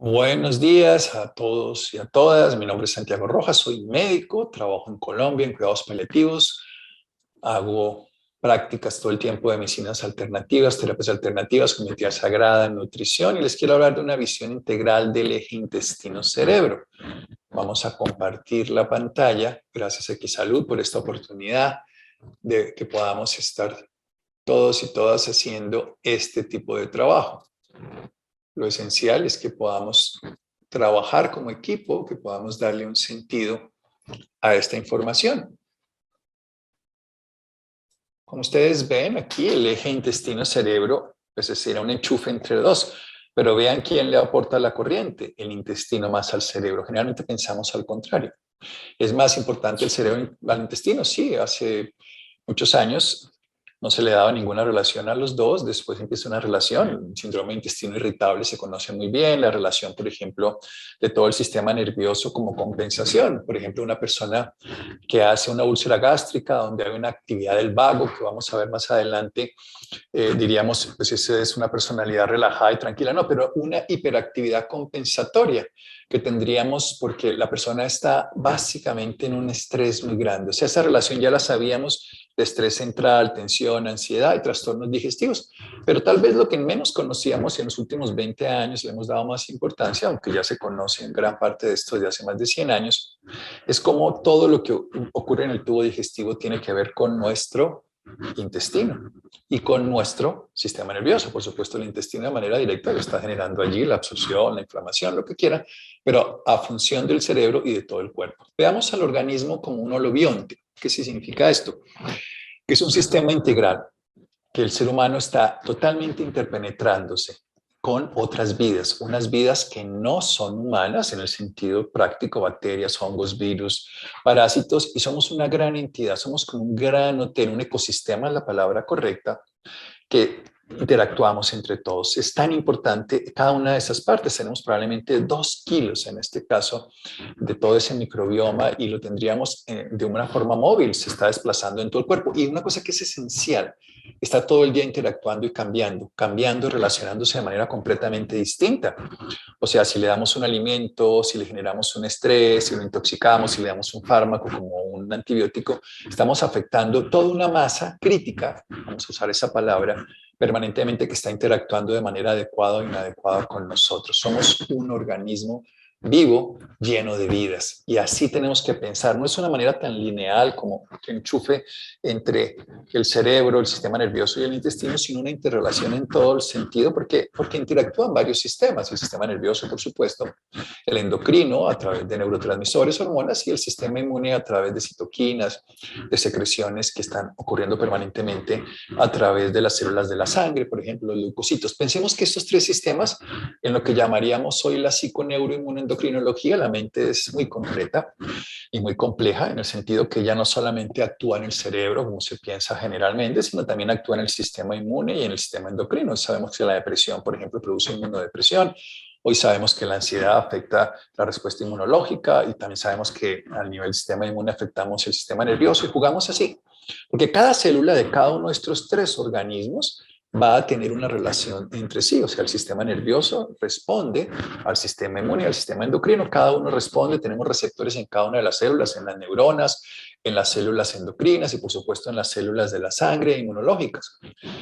Buenos días a todos y a todas. Mi nombre es Santiago Rojas, soy médico, trabajo en Colombia en cuidados paliativos, hago prácticas todo el tiempo de medicinas alternativas, terapias alternativas, comunidad sagrada, nutrición y les quiero hablar de una visión integral del eje intestino-cerebro. Vamos a compartir la pantalla. Gracias a Equisalud por esta oportunidad de que podamos estar todos y todas haciendo este tipo de trabajo. Lo esencial es que podamos trabajar como equipo, que podamos darle un sentido a esta información. Como ustedes ven aquí, el eje intestino-cerebro, pues será un enchufe entre dos, pero vean quién le aporta la corriente, el intestino más al cerebro. Generalmente pensamos al contrario. ¿Es más importante el cerebro al intestino? Sí, hace muchos años no se le daba ninguna relación a los dos, después empieza una relación. El síndrome de intestino irritable se conoce muy bien, la relación, por ejemplo, de todo el sistema nervioso como compensación. Por ejemplo, una persona que hace una úlcera gástrica donde hay una actividad del vago, que vamos a ver más adelante, diríamos, pues esa es una personalidad relajada y tranquila, no, pero una hiperactividad compensatoria que tendríamos porque la persona está básicamente en un estrés muy grande. O sea, esa relación ya la sabíamos de estrés central, tensión, ansiedad y trastornos digestivos, pero tal vez lo que menos conocíamos en los últimos 20 años le hemos dado más importancia, aunque ya se conoce en gran parte de esto desde hace más de 100 años, es como todo lo que ocurre en el tubo digestivo tiene que ver con nuestro intestino y con nuestro sistema nervioso. Por supuesto, el intestino de manera directa lo está generando allí, la absorción, la inflamación, lo que quiera, pero a función del cerebro y de todo el cuerpo. Veamos al organismo como un holobionte. ¿Qué significa esto? Que es un sistema integral, que el ser humano está totalmente interpenetrándose con otras vidas, unas vidas que no son humanas en el sentido práctico, bacterias, hongos, virus, parásitos, y somos una gran entidad, somos como un gran hotel, un ecosistema es la palabra correcta, que interactuamos entre todos. Es tan importante cada una de esas partes. Tenemos probablemente 2 kilos en este caso de todo ese microbioma y lo tendríamos de una forma móvil, se está desplazando en todo el cuerpo. Y una cosa que es esencial, está todo el día interactuando y cambiando, relacionándose de manera completamente distinta. O sea, si le damos un alimento, si le generamos un estrés, si lo intoxicamos, si le damos un fármaco como un antibiótico, estamos afectando toda una masa crítica, vamos a usar esa palabra, permanentemente que está interactuando de manera adecuada o inadecuada con nosotros. Somos un organismo vivo, lleno de vidas. Y así tenemos que pensar. No es una manera tan lineal como que enchufe entre el cerebro, el sistema nervioso y el intestino, sino una interrelación en todo el sentido, porque interactúan varios sistemas. El sistema nervioso, por supuesto, el endocrino a través de neurotransmisores, hormonas, y el sistema inmune a través de citoquinas, de secreciones que están ocurriendo permanentemente a través de las células de la sangre, por ejemplo, los leucocitos. Pensemos que estos 3 sistemas, en lo que llamaríamos hoy la psiconeuroinmunendocrinología, la mente es muy concreta y muy compleja en el sentido que ya no solamente actúa en el cerebro, como se piensa generalmente, sino también actúa en el sistema inmune y en el sistema endocrino. Sabemos que la depresión, por ejemplo, produce inmunodepresión. Hoy sabemos que la ansiedad afecta la respuesta inmunológica y también sabemos que al nivel del sistema inmune afectamos el sistema nervioso y jugamos así. Porque cada célula de cada uno de estos 3 organismos va a tener una relación entre sí, o sea, el sistema nervioso responde al sistema inmune, al sistema endocrino, cada uno responde, tenemos receptores en cada una de las células, en las neuronas, en las células endocrinas y por supuesto en las células de la sangre inmunológicas.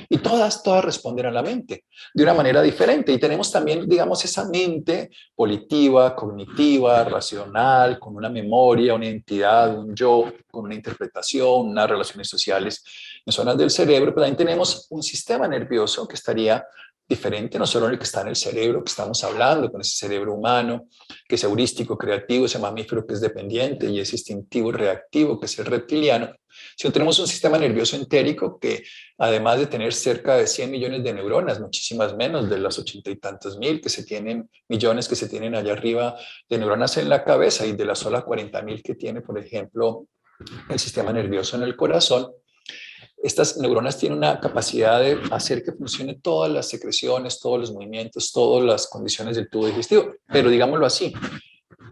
Y todas responden a la mente de una manera diferente. Y tenemos también, digamos, esa mente volitiva, cognitiva, racional, con una memoria, una identidad, un yo, con una interpretación, unas relaciones sociales en zonas del cerebro, pero también tenemos un sistema nervioso que estaría diferente, no solo el que está en el cerebro, que estamos hablando, con ese cerebro humano, que es heurístico, creativo, ese mamífero que es dependiente y es instintivo, reactivo, que es el reptiliano, sino tenemos un sistema nervioso entérico que, además de tener cerca de 100 millones de neuronas, muchísimas menos de las 80 y tantos mil que se tienen, millones que se tienen allá arriba de neuronas en la cabeza y de las solas 40.000 que tiene, por ejemplo, el sistema nervioso en el corazón, estas neuronas tienen una capacidad de hacer que funcione todas las secreciones, todos los movimientos, todas las condiciones del tubo digestivo. Pero digámoslo así,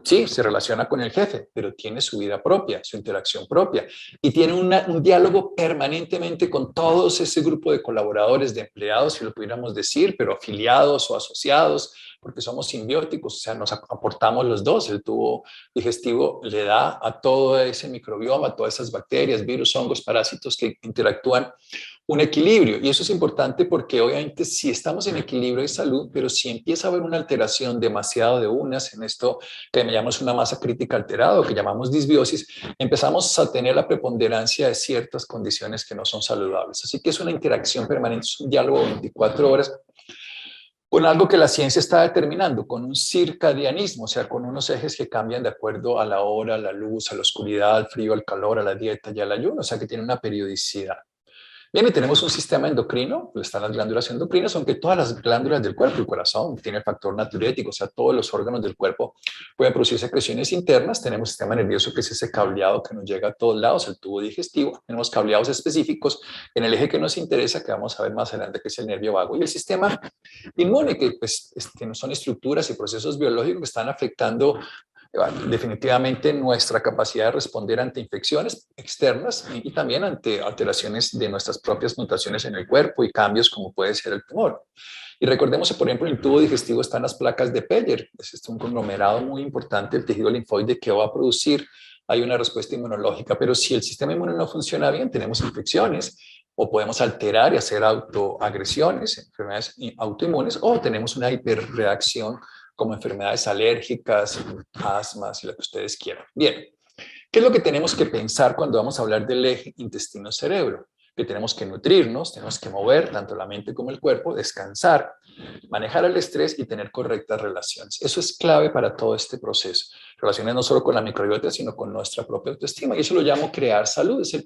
Sí, se relaciona con el jefe, pero tiene su vida propia, su interacción propia y tiene un diálogo permanentemente con todos ese grupo de colaboradores, de empleados, si lo pudiéramos decir, pero afiliados o asociados, porque somos simbióticos, o sea, nos aportamos los dos. El tubo digestivo le da a todo ese microbioma, a todas esas bacterias, virus, hongos, parásitos que interactúan un equilibrio. Y eso es importante porque obviamente si estamos en equilibrio de salud, pero si empieza a haber una alteración demasiado de unas, en esto que llamamos una masa crítica alterada o que llamamos disbiosis, empezamos a tener la preponderancia de ciertas condiciones que no son saludables. Así que es una interacción permanente, es un diálogo 24 horas con algo que la ciencia está determinando, con un circadianismo, o sea, con unos ejes que cambian de acuerdo a la hora, a la luz, a la oscuridad, al frío, al calor, a la dieta y al ayuno, o sea, que tiene una periodicidad. Bien, y tenemos un sistema endocrino, pues están las glándulas endocrinas, aunque todas las glándulas del cuerpo, el corazón tiene el factor natriurético, o sea, todos los órganos del cuerpo pueden producir secreciones internas. Tenemos el sistema nervioso, que es ese cableado que nos llega a todos lados, el tubo digestivo. Tenemos cableados específicos en el eje que nos interesa, que vamos a ver más adelante, que es el nervio vago. Y el sistema inmune, que pues son estructuras y procesos biológicos que están afectando definitivamente nuestra capacidad de responder ante infecciones externas y también ante alteraciones de nuestras propias mutaciones en el cuerpo y cambios como puede ser el tumor. Y recordemos que, por ejemplo, en el tubo digestivo están las placas de Peller. Es un conglomerado muy importante del tejido linfoide que va a producir, hay una respuesta inmunológica, pero si el sistema inmune no funciona bien, tenemos infecciones o podemos alterar y hacer autoagresiones, enfermedades autoinmunes, o tenemos una hiperreacción como enfermedades alérgicas, asmas y lo que ustedes quieran. Bien, ¿qué es lo que tenemos que pensar cuando vamos a hablar del eje intestino-cerebro? Que tenemos que nutrirnos, tenemos que mover tanto la mente como el cuerpo, descansar, manejar el estrés y tener correctas relaciones. Eso es clave para todo este proceso. Relaciones no solo con la microbiota, sino con nuestra propia autoestima. Y eso lo llamo crear salud. Es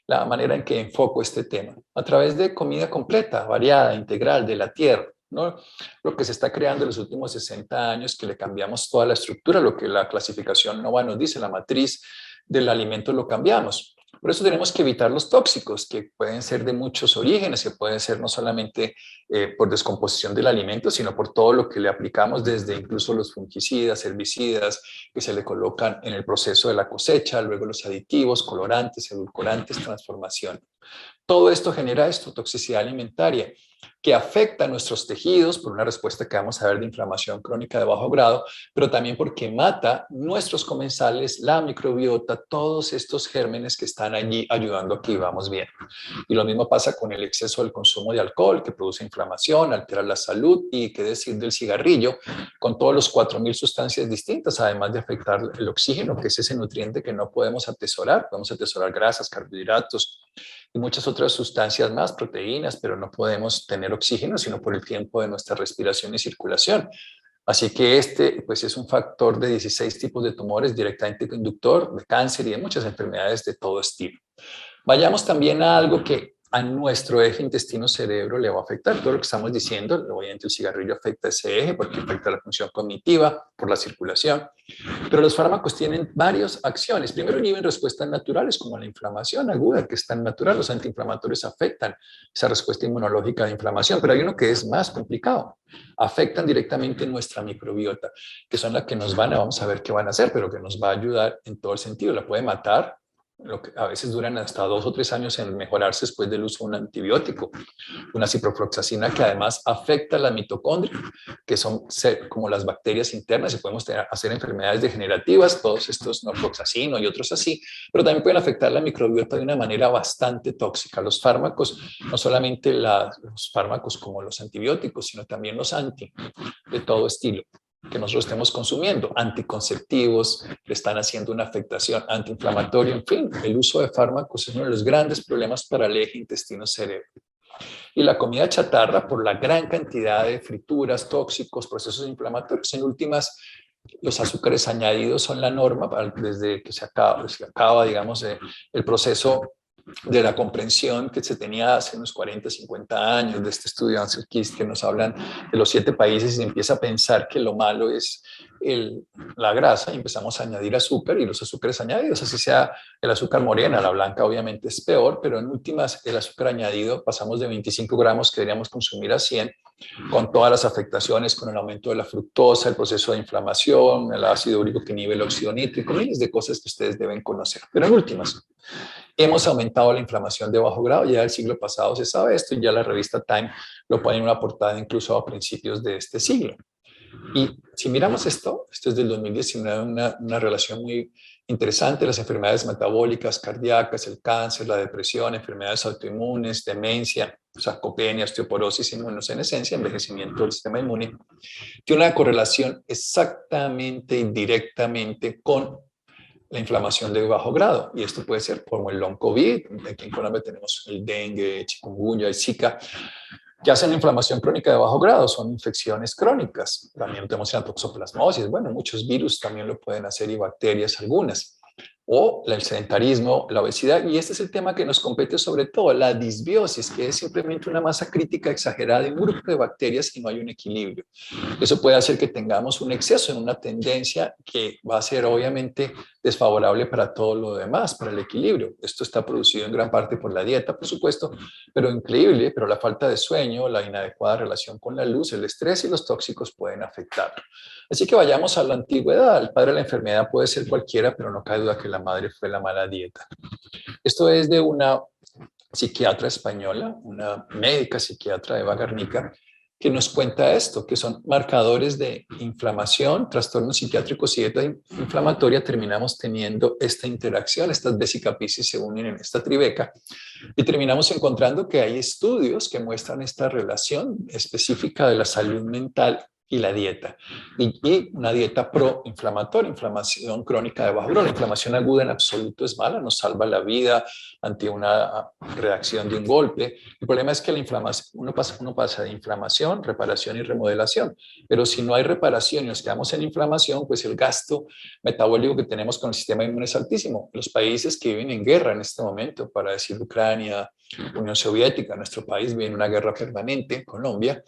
la manera en que enfoco este tema. A través de comida completa, variada, integral, de la tierra. ¿No? Lo que se está creando en los últimos 60 años, que le cambiamos toda la estructura, lo que la clasificación NOVA nos dice, la matriz del alimento lo cambiamos. Por eso tenemos que evitar los tóxicos, que pueden ser de muchos orígenes, que pueden ser no solamente por descomposición del alimento, sino por todo lo que le aplicamos, desde incluso los fungicidas, herbicidas, que se le colocan en el proceso de la cosecha, luego los aditivos, colorantes, edulcorantes, transformación. Todo esto genera toxicidad alimentaria, que afecta a nuestros tejidos por una respuesta que vamos a ver de inflamación crónica de bajo grado, pero también porque mata nuestros comensales, la microbiota, todos estos gérmenes que están allí ayudando a que vivamos bien. Y lo mismo pasa con el exceso del consumo de alcohol, que produce inflamación, altera la salud, y qué decir del cigarrillo, con todos los 4.000 sustancias distintas, además de afectar el oxígeno, que es ese nutriente que no podemos atesorar. Podemos atesorar grasas, carbohidratos y muchas otras sustancias más, proteínas, pero no podemos tener oxígeno sino por el tiempo de nuestra respiración y circulación. Así que pues es un factor de 16 tipos de tumores directamente inductor, de cáncer y de muchas enfermedades de todo estilo. Vayamos también a algo que a nuestro eje intestino-cerebro le va a afectar. Todo lo que estamos diciendo, obviamente el cigarrillo afecta ese eje porque afecta la función cognitiva por la circulación, pero los fármacos tienen varias acciones. Primero, inhiben respuestas naturales como la inflamación aguda, que es tan natural. Los antiinflamatorios afectan esa respuesta inmunológica de inflamación, pero hay uno que es más complicado. Afectan directamente nuestra microbiota, que son las que vamos a ver qué van a hacer, pero que nos va a ayudar en todo el sentido. La puede matar, lo que a veces duran hasta 2 o 3 años en mejorarse después del uso de un antibiótico, una ciprofloxacina que además afecta a la mitocondria, que son como las bacterias internas, y podemos hacer enfermedades degenerativas, todos estos norfloxacino y otros así, pero también pueden afectar la microbiota de una manera bastante tóxica. Los fármacos, no solamente los fármacos como los antibióticos, sino también los de todo estilo que nosotros estemos consumiendo, anticonceptivos, le están haciendo una afectación antiinflamatoria, en fin, el uso de fármacos es uno de los grandes problemas para el eje intestino-cerebro. Y la comida chatarra, por la gran cantidad de frituras, tóxicos, procesos inflamatorios, en últimas, los azúcares añadidos son la norma desde que se acaba digamos, el proceso de la comprensión que se tenía hace unos 40, 50 años de este estudio de Ansel Keys, que nos hablan de los 7 países y se empieza a pensar que lo malo es la grasa, y empezamos a añadir azúcar, y los azúcares añadidos, así sea el azúcar morena, la blanca obviamente es peor, pero en últimas el azúcar añadido pasamos de 25 gramos que deberíamos consumir a 100, con todas las afectaciones, con el aumento de la fructosa, el proceso de inflamación, el ácido úrico que inhibe el óxido nítrico, miles de cosas que ustedes deben conocer. Pero en últimas, hemos aumentado la inflamación de bajo grado, ya del siglo pasado se sabe esto, y ya la revista Time lo pone en una portada incluso a principios de este siglo. Y si miramos esto es del 2019, una relación muy interesante, las enfermedades metabólicas, cardíacas, el cáncer, la depresión, enfermedades autoinmunes, demencia, sarcopenia, osteoporosis, inmunosenescencia, envejecimiento del sistema inmune, tiene una correlación exactamente y directamente con la inflamación de bajo grado. Y esto puede ser como el long COVID, aquí en Colombia tenemos el dengue, chikungunya, el Zika, que hacen inflamación crónica de bajo grado, son infecciones crónicas. También tenemos la toxoplasmosis, bueno, muchos virus también lo pueden hacer y bacterias algunas. O el sedentarismo, la obesidad, y este es el tema que nos compete sobre todo, la disbiosis, que es simplemente una masa crítica exagerada de un grupo de bacterias y no hay un equilibrio. Eso puede hacer que tengamos un exceso en una tendencia que va a ser obviamente desfavorable para todo lo demás, para el equilibrio. Esto está producido en gran parte por la dieta, por supuesto, pero increíble, pero la falta de sueño, la inadecuada relación con la luz, el estrés y los tóxicos pueden afectarlo. Así que vayamos a la antigüedad. El padre de la enfermedad puede ser cualquiera, pero no cabe duda que la madre fue la mala dieta. Esto es de una psiquiatra española, una médica psiquiatra, Eva Garnica, que nos cuenta esto, que son marcadores de inflamación, trastornos psiquiátricos y dieta inflamatoria. Terminamos teniendo esta interacción, estas vesicapiscis se unen en esta tribeca y terminamos encontrando que hay estudios que muestran esta relación específica de la salud mental y la dieta. Y una dieta proinflamatoria, inflamación crónica de bajo grado. La inflamación aguda en absoluto es mala, nos salva la vida ante una reacción de un golpe. El problema es que la inflamación, uno pasa de inflamación, reparación y remodelación. Pero si no hay reparación y nos quedamos en inflamación, pues el gasto metabólico que tenemos con el sistema inmune es altísimo. Los países que viven en guerra en este momento, para decir Ucrania, Unión Soviética, nuestro país vive en una guerra permanente, Colombia.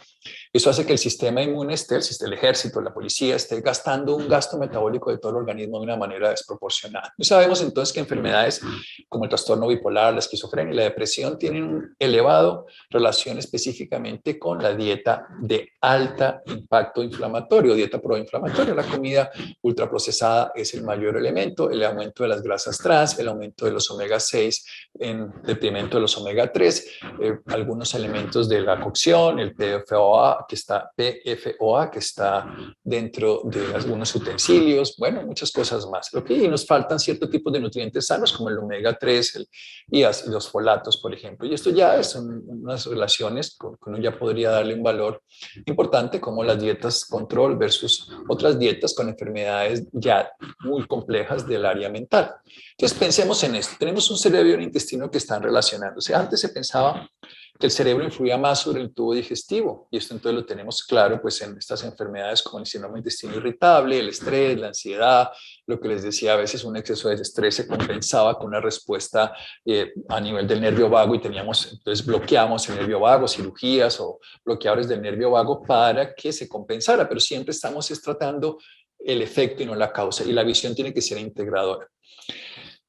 Eso hace que el sistema inmune el ejército, la policía, esté gastando un gasto metabólico de todo el organismo de una manera desproporcionada. Y sabemos entonces que enfermedades como el trastorno bipolar, la esquizofrenia y la depresión tienen un elevado relación específicamente con la dieta de alta impacto inflamatorio, dieta proinflamatoria. La comida ultraprocesada es el mayor elemento, el aumento de las grasas trans, el aumento de los omega 6 en detrimento de los omega 3, algunos elementos de la cocción, el PFOA que está dentro de algunos utensilios, bueno, muchas cosas más. Y nos faltan ciertos tipos de nutrientes sanos como el omega 3 y los folatos, por ejemplo. Y esto ya son unas relaciones que uno ya podría darle un valor importante, como las dietas control versus otras dietas con enfermedades ya muy complejas del área mental. Entonces pensemos en esto. Tenemos un cerebro y un intestino que están relacionándose. Antes se pensaba que el cerebro influía más sobre el tubo digestivo, y esto entonces lo tenemos claro pues en estas enfermedades como el síndrome de intestino irritable, el estrés, la ansiedad, lo que les decía, a veces un exceso de estrés se compensaba con una respuesta a nivel del nervio vago y entonces bloqueamos el nervio vago, cirugías o bloqueadores del nervio vago para que se compensara, pero siempre estamos tratando el efecto y no la causa, y la visión tiene que ser integradora.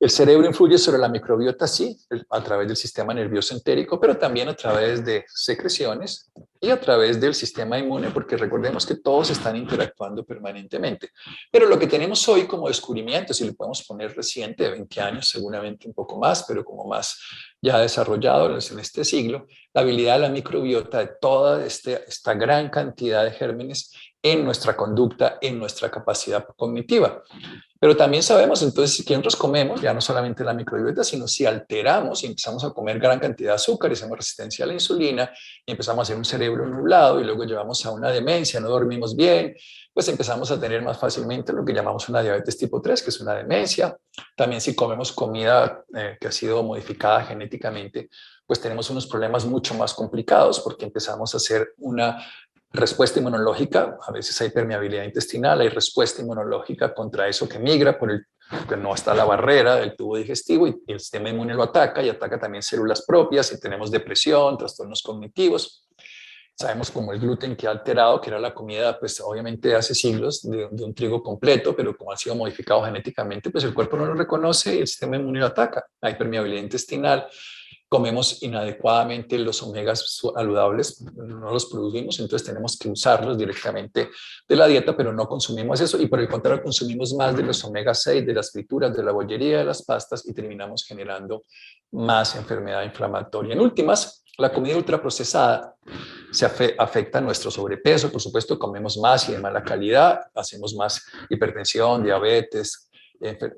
El cerebro influye sobre la microbiota, sí, a través del sistema nervioso entérico, pero también a través de secreciones y a través del sistema inmune, porque recordemos que todos están interactuando permanentemente. Pero lo que tenemos hoy como descubrimiento, si lo podemos poner reciente, de 20 años, seguramente un poco más, pero como más ya desarrollado en este siglo, la habilidad de la microbiota de toda esta gran cantidad de gérmenes en nuestra conducta, en nuestra capacidad cognitiva. Pero también sabemos entonces que nosotros comemos, ya no solamente la microbiota, sino si alteramos y empezamos a comer gran cantidad de azúcar y hacemos resistencia a la insulina y empezamos a hacer un cerebro nublado y luego llevamos a una demencia, no dormimos bien, pues empezamos a tener más fácilmente lo que llamamos una diabetes tipo 3, que es una demencia. También si comemos comida que ha sido modificada genéticamente, pues tenemos unos problemas mucho más complicados porque empezamos a hacer una respuesta inmunológica, a veces hay permeabilidad intestinal, hay respuesta inmunológica contra eso que migra que no está la barrera del tubo digestivo y el sistema inmune lo ataca y ataca también células propias y tenemos depresión, trastornos cognitivos. Sabemos como el gluten que ha alterado, que era la comida, pues obviamente hace siglos de un trigo completo, pero como ha sido modificado genéticamente, pues el cuerpo no lo reconoce y el sistema inmune lo ataca. Hay permeabilidad intestinal, comemos inadecuadamente los omegas saludables, no los producimos, entonces tenemos que usarlos directamente de la dieta, pero no consumimos eso y por el contrario consumimos más de los omega 6, de las frituras, de la bollería, de las pastas y terminamos generando más enfermedad inflamatoria. En últimas, la comida ultraprocesada afecta a nuestro sobrepeso, por supuesto, comemos más y de mala calidad, hacemos más hipertensión, diabetes,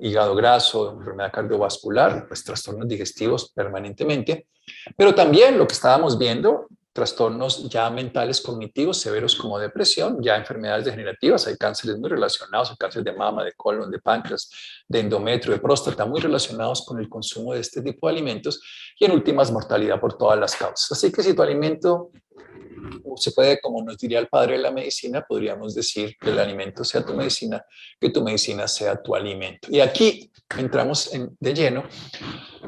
hígado graso, enfermedad cardiovascular, pues trastornos digestivos permanentemente, pero también lo que estábamos viendo, trastornos ya mentales cognitivos severos como depresión, ya enfermedades degenerativas, hay cánceres muy relacionados, hay cáncer de mama, de colon, de páncreas, de endometrio, de próstata, muy relacionados con el consumo de este tipo de alimentos y en últimas mortalidad por todas las causas. Así que si tu alimento se puede, como nos diría el padre de la medicina, podríamos decir que el alimento sea tu medicina, que tu medicina sea tu alimento. Y aquí entramos de lleno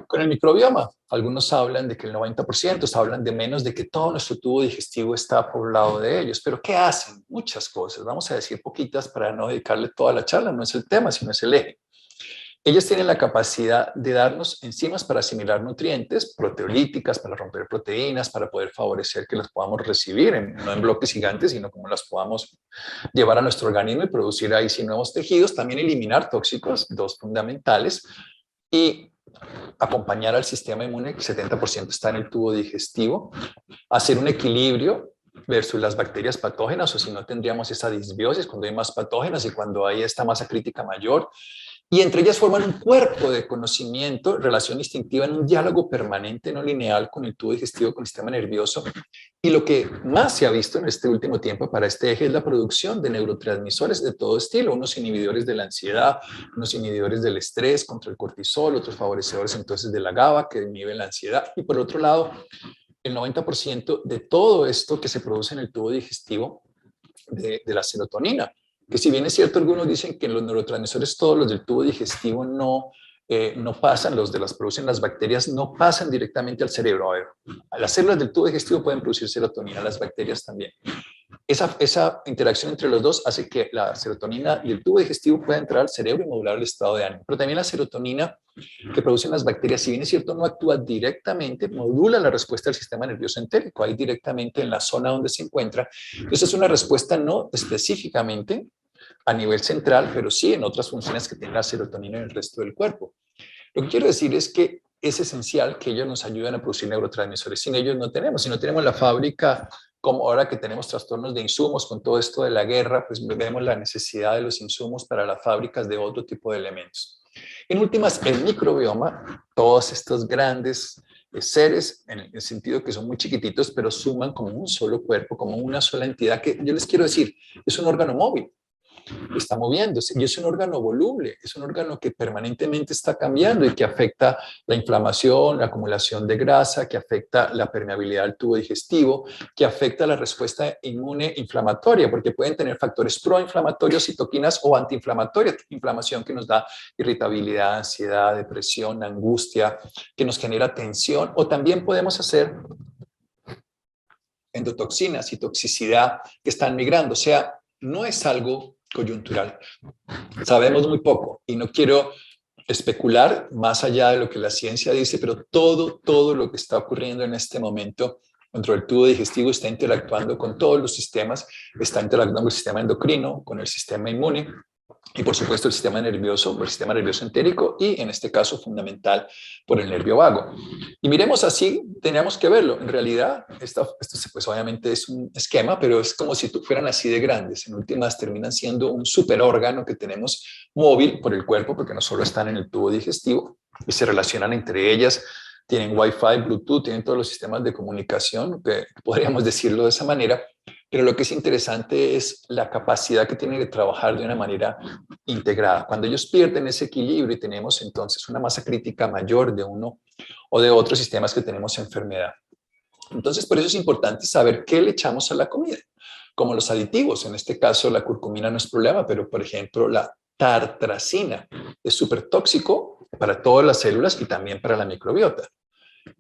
con el microbioma. Algunos hablan de que el 90%, hablan de menos, de que todo nuestro tubo digestivo está poblado de ellos. Pero ¿qué hacen? Muchas cosas. Vamos a decir poquitas para no dedicarle toda la charla. No es el tema, sino es el eje. Ellas tienen la capacidad de darnos enzimas para asimilar nutrientes, proteolíticas, para romper proteínas, para poder favorecer que las podamos recibir, no en bloques gigantes, sino como las podamos llevar a nuestro organismo y producir ahí sí nuevos tejidos. También eliminar tóxicos, dos fundamentales, y acompañar al sistema inmune, que el 70% está en el tubo digestivo, hacer un equilibrio versus las bacterias patógenas, o si no tendríamos esa disbiosis cuando hay más patógenas y cuando hay esta masa crítica mayor. Y entre ellas forman un cuerpo de conocimiento, relación instintiva en un diálogo permanente, no lineal, con el tubo digestivo, con el sistema nervioso. Y lo que más se ha visto en este último tiempo para este eje es la producción de neurotransmisores de todo estilo, unos inhibidores de la ansiedad, unos inhibidores del estrés contra el cortisol, otros favorecedores entonces de la GABA que inhiben la ansiedad. Y por otro lado, el 90% de todo esto que se produce en el tubo digestivo de la serotonina, que si bien es cierto, algunos dicen que los neurotransmisores, todos los del tubo digestivo no pasan, los de las producen las bacterias, no pasan directamente al cerebro. A ver, las células del tubo digestivo pueden producir serotonina, las bacterias también. Esa interacción entre los dos hace que la serotonina del tubo digestivo pueda entrar al cerebro y modular el estado de ánimo. Pero también la serotonina que producen las bacterias, si bien es cierto, no actúa directamente, modula la respuesta del sistema nervioso entérico, ahí directamente en la zona donde se encuentra. Entonces es una respuesta no específicamente a nivel central, pero sí en otras funciones que tiene la serotonina en el resto del cuerpo. Lo que quiero decir es que es esencial que ellos nos ayuden a producir neurotransmisores. Sin ellos no tenemos. Si no tenemos la fábrica, como ahora que tenemos trastornos de insumos con todo esto de la guerra, pues vemos la necesidad de los insumos para las fábricas de otro tipo de elementos. En últimas, el microbioma, todos estos grandes seres, en el sentido que son muy chiquititos, pero suman como un solo cuerpo, como una sola entidad, que yo les quiero decir, es un órgano móvil. Está moviéndose y es un órgano voluble, es un órgano que permanentemente está cambiando y que afecta la inflamación, la acumulación de grasa, que afecta la permeabilidad del tubo digestivo, que afecta la respuesta inmune inflamatoria, porque pueden tener factores proinflamatorios, citoquinas o antiinflamatorias, inflamación que nos da irritabilidad, ansiedad, depresión, angustia, que nos genera tensión, o también podemos hacer endotoxinas y toxicidad que están migrando, o sea, no es algo coyuntural. Sabemos muy poco y no quiero especular más allá de lo que la ciencia dice, pero todo lo que está ocurriendo en este momento dentro del tubo digestivo está interactuando con todos los sistemas, está interactuando con el sistema endocrino, con el sistema inmune y por supuesto el sistema nervioso entérico y en este caso fundamental por el nervio vago. Y miremos así, teníamos que verlo. En realidad, esto pues obviamente es un esquema, pero es como si fueran así de grandes. En últimas terminan siendo un superórgano que tenemos móvil por el cuerpo, porque no solo están en el tubo digestivo y se relacionan entre ellas, tienen Wi-Fi, Bluetooth, tienen todos los sistemas de comunicación, que podríamos decirlo de esa manera, pero lo que es interesante es la capacidad que tienen de trabajar de una manera integrada. Cuando ellos pierden ese equilibrio y tenemos entonces una masa crítica mayor de uno o de otros sistemas que tenemos enfermedad. Entonces, por eso es importante saber qué le echamos a la comida, como los aditivos. En este caso, la curcumina no es problema, pero por ejemplo, la tartracina es súper tóxico para todas las células y también para la microbiota.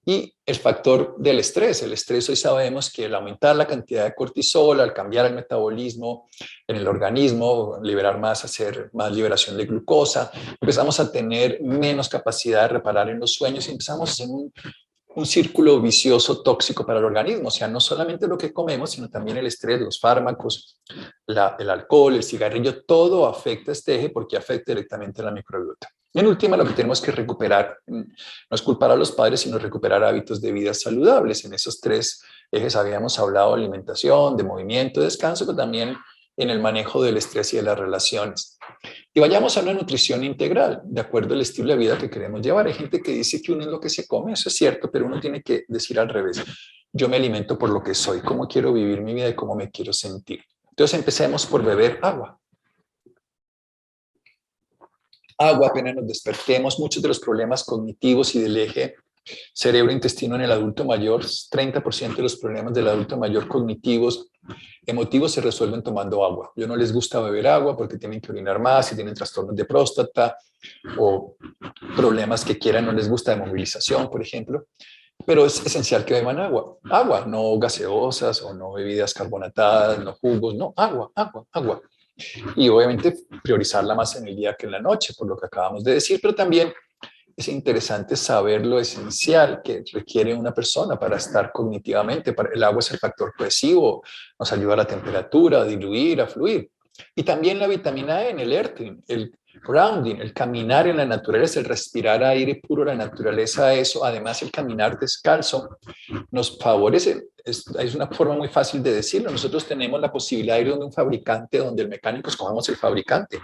Y el factor del estrés. El estrés hoy sabemos que al aumentar la cantidad de cortisol, al cambiar el metabolismo en el organismo, liberar más, hacer más liberación de glucosa, empezamos a tener menos capacidad de reparar en los sueños y empezamos en un círculo vicioso tóxico para el organismo. O sea, no solamente lo que comemos, sino también el estrés, los fármacos, el alcohol, el cigarrillo, todo afecta este eje porque afecta directamente a la microbiota. Y en última, lo que tenemos que recuperar, no es culpar a los padres, sino recuperar hábitos de vida saludables. En esos tres ejes habíamos hablado de alimentación, de movimiento, de descanso, pero también en el manejo del estrés y de las relaciones. Y vayamos a una nutrición integral, de acuerdo al estilo de vida que queremos llevar. Hay gente que dice que uno es lo que se come, eso es cierto, pero uno tiene que decir al revés. Yo me alimento por lo que soy, cómo quiero vivir mi vida y cómo me quiero sentir. Entonces empecemos por beber agua. Agua, apenas nos despertemos, muchos de los problemas cognitivos y del eje cerebro-intestino en el adulto mayor, 30% de los problemas del adulto mayor cognitivos, emotivos se resuelven tomando agua. Yo no les gusta beber agua porque tienen que orinar más, si tienen trastornos de próstata o problemas que quieran, no les gusta de movilización, por ejemplo. Pero es esencial que beban agua. Agua, no gaseosas o no bebidas carbonatadas, no jugos, no, agua, agua, agua. Y obviamente priorizarla más en el día que en la noche, por lo que acabamos de decir, pero también es interesante saber lo esencial que requiere una persona para estar cognitivamente. El agua es el factor cohesivo, nos ayuda a la temperatura, a diluir, a fluir. Y también la vitamina E en el earthing, el grounding, el caminar en la naturaleza, el respirar aire puro, la naturaleza, eso, además el caminar descalzo, nos favorece. Es una forma muy fácil de decirlo. Nosotros tenemos la posibilidad de ir donde un fabricante, donde el mecánico escogemos el fabricante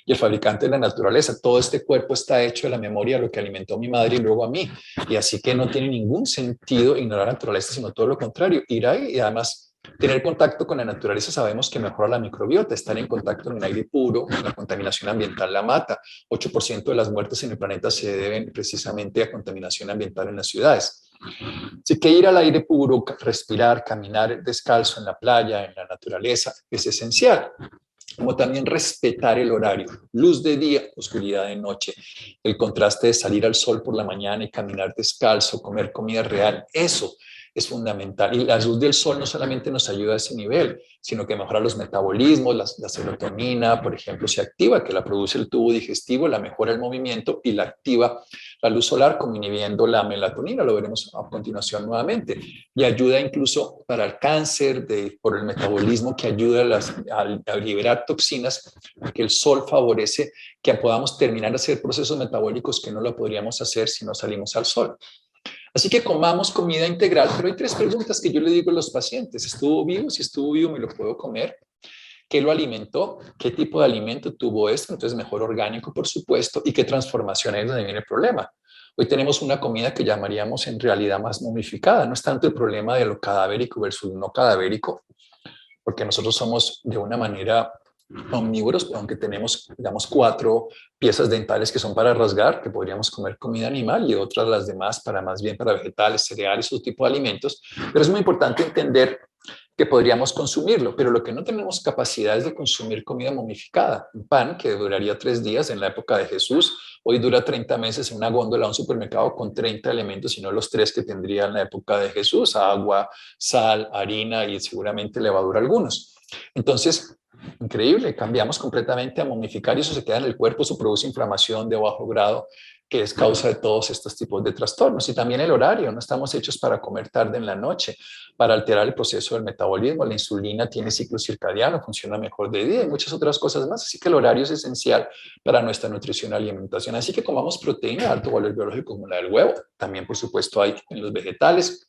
y el fabricante de la naturaleza. Todo este cuerpo está hecho de la memoria de lo que alimentó mi madre y luego a mí. Y así que no tiene ningún sentido ignorar la naturaleza, sino todo lo contrario. Ir ahí y además tener contacto con la naturaleza sabemos que mejora la microbiota. Estar en contacto en un aire puro, la contaminación ambiental la mata. 8% de las muertes en el planeta se deben precisamente a contaminación ambiental en las ciudades. Así que ir al aire puro, respirar, caminar descalzo en la playa, en la naturaleza, es esencial. Como también respetar el horario, luz de día, oscuridad de noche, el contraste de salir al sol por la mañana y caminar descalzo, comer comida real, eso es fundamental. Y la luz del sol no solamente nos ayuda a ese nivel, sino que mejora los metabolismos, la serotonina, por ejemplo, se activa, que la produce el tubo digestivo, la mejora el movimiento y la activa la luz solar como inhibiendo la melatonina, lo veremos a continuación nuevamente, y ayuda incluso para el cáncer por el metabolismo que ayuda a liberar toxinas, porque el sol favorece que podamos terminar de hacer procesos metabólicos que no lo podríamos hacer si no salimos al sol. Así que comamos comida integral, pero hay tres preguntas que yo le digo a los pacientes. ¿Estuvo vivo? Si estuvo vivo, ¿me lo puedo comer? ¿Qué lo alimentó? ¿Qué tipo de alimento tuvo esto? Entonces, mejor orgánico, por supuesto. ¿Y qué transformación es donde viene el problema? Hoy tenemos una comida que llamaríamos en realidad más momificada. No es tanto el problema de lo cadavérico versus no cadavérico, porque nosotros somos de una manera omnívoros, aunque tenemos, digamos, 4 piezas dentales que son para rasgar, que podríamos comer comida animal y otras las demás para más bien para vegetales, cereales, otro tipo de alimentos. Pero es muy importante entender que podríamos consumirlo, pero lo que no tenemos capacidad es de consumir comida momificada. Un pan que duraría 3 días en la época de Jesús, hoy dura 30 meses en una góndola de un supermercado con 30 elementos, y no los 3 que tendría en la época de Jesús: agua, sal, harina y seguramente levadura algunos. Entonces, increíble, cambiamos completamente a momificar y eso se queda en el cuerpo, eso produce inflamación de bajo grado, que es causa de todos estos tipos de trastornos. Y también el horario, no estamos hechos para comer tarde en la noche, para alterar el proceso del metabolismo. La insulina tiene ciclo circadiano, funciona mejor de día y muchas otras cosas más. Así que el horario es esencial para nuestra nutrición y alimentación. Así que comamos proteína de alto valor biológico como la del huevo. También, por supuesto, hay en los vegetales.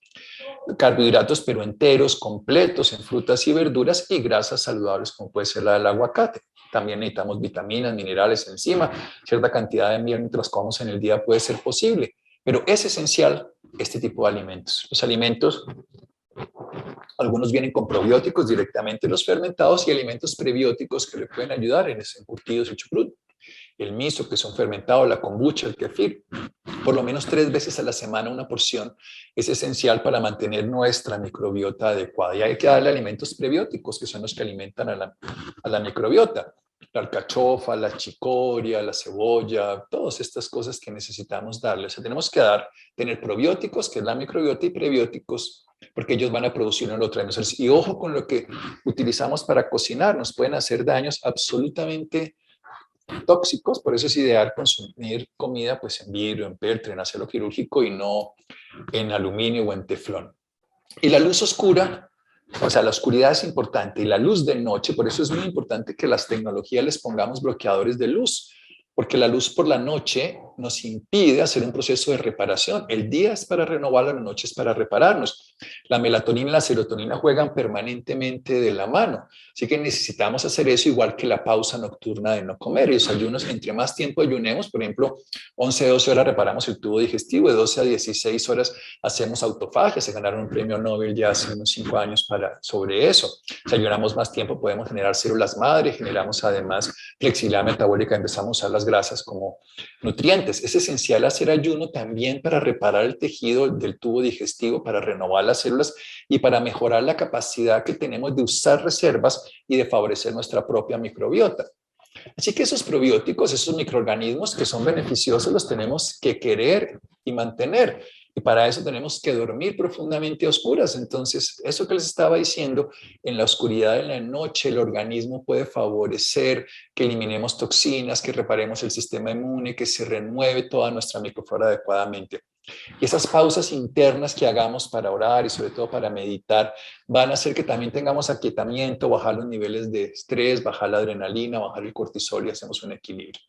Carbohidratos, pero enteros, completos, en frutas y verduras, y grasas saludables como puede ser la del aguacate. También necesitamos vitaminas, minerales, enzima, cierta cantidad de miel mientras comamos en el día puede ser posible, pero es esencial este tipo de alimentos. Los alimentos, algunos vienen con probióticos directamente los fermentados y alimentos prebióticos que le pueden ayudar en ese encurtidos y chucrut. El miso, que son fermentados, la kombucha, el kefir. Por lo menos 3 veces a la semana una porción es esencial para mantener nuestra microbiota adecuada. Y hay que darle alimentos prebióticos, que son los que alimentan a la microbiota. La alcachofa, la chicoria, la cebolla, todas estas cosas que necesitamos darle. O sea, tenemos que tener probióticos, que es la microbiota, y prebióticos, porque ellos van a producir neurotransmisores. Y ojo con lo que utilizamos para cocinar, nos pueden hacer daños absolutamente tóxicos, por eso es ideal consumir comida pues en vidrio, en peltre, en acero quirúrgico y no en aluminio o en teflón. Y la luz oscura, o sea, la oscuridad es importante y la luz de noche, por eso es muy importante que las tecnologías les pongamos bloqueadores de luz, porque la luz por la noche nos impide hacer un proceso de reparación. El día es para renovar, la noche es para repararnos. La melatonina y la serotonina juegan permanentemente de la mano, así que necesitamos hacer eso igual que la pausa nocturna de no comer. Y los ayunos, entre más tiempo ayunemos, por ejemplo, 11, 12 horas reparamos el tubo digestivo, de 12 a 16 horas hacemos autofagia, se ganaron un premio Nobel ya hace unos 5 años sobre eso. Si ayunamos más tiempo podemos generar células madre, generamos además flexibilidad metabólica, empezamos a usar las grasas como nutrientes. Es esencial hacer ayuno también para reparar el tejido del tubo digestivo, para renovar las células y para mejorar la capacidad que tenemos de usar reservas y de favorecer nuestra propia microbiota. Así que esos probióticos, esos microorganismos que son beneficiosos, los tenemos que querer y mantener. Y para eso tenemos que dormir profundamente a oscuras. Entonces, eso que les estaba diciendo, en la oscuridad de la noche el organismo puede favorecer que eliminemos toxinas, que reparemos el sistema inmune, que se renueve toda nuestra microflora adecuadamente. Y esas pausas internas que hagamos para orar y sobre todo para meditar van a hacer que también tengamos aquietamiento, bajar los niveles de estrés, bajar la adrenalina, bajar el cortisol y hacemos un equilibrio.